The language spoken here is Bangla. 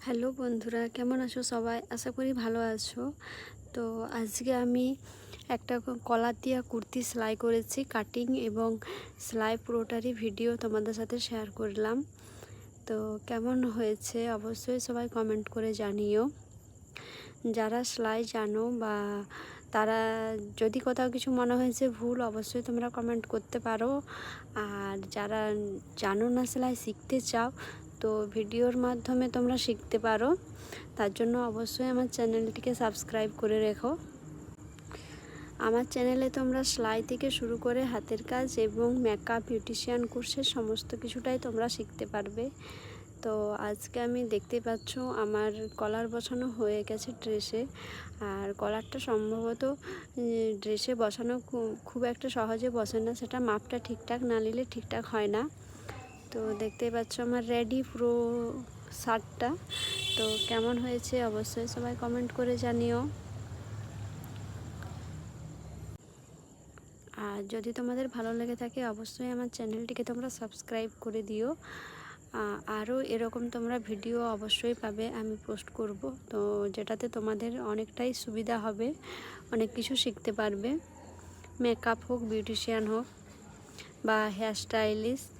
হ্যালো বন্ধুরা, কেমন আছো সবাই? আশা করি ভালো আছো। তো আজকে আমি একটা কলার দিয়া কুর্তি সেলাই করেছি, কাটিং এবং সেলাই পুরোটারই ভিডিও তোমাদের সাথে শেয়ার করলাম। তো কেমন হয়েছে অবশ্যই সবাই কমেন্ট করে জানিও। যারা সেলাই জানো বা তারা যদি কোথাও কিছু মনে হয়েছে ভুল, অবশ্যই তোমরা কমেন্ট করতে পারো। আর যারা জানো না, সেলাই শিখতে চাও, তো ভিডিওর মাধ্যমে তোমরা শিখতে পারো। তার জন্য অবশ্যই আমার চ্যানেলটিকে সাবস্ক্রাইব করে রেখো। আমার চ্যানেলে তোমরা সেলাই থেকে শুরু করে হাতের কাজ এবং মেকআপ, বিউটিশিয়ান কোর্সের সমস্ত কিছুটাই তোমরা শিখতে পারবে। তো আজকে আমি দেখতে পাচ্ছ আমার কলার বসানো হয়ে গেছে ড্রেসে। আর কলারটা সম্ভবত ড্রেসে বসানো খুব একটা সহজে বসে না, সেটা মাপটা ঠিকঠাক না নিলে ঠিকঠাক হয় না। তো দেখতে পাচ্ছ আমার রেডি পুরো শার্টটা। তো কেমন হয়েছে অবশ্যই সবাই কমেন্ট করে জানিও। আর যদি তোমাদের ভালো লেগে থাকে অবশ্যই আমার চ্যানেলটিকে তোমরা সাবস্ক্রাইব করে দিও। আরও এরকম তোমরা ভিডিও অবশ্যই পাবে, আমি পোস্ট করব, তো যেটাতে তোমাদের অনেকটাই সুবিধা হবে, অনেক কিছু শিখতে পারবে। মেকআপ হোক, বিউটিশিয়ান হোক বা হেয়ার স্টাইলিস্ট,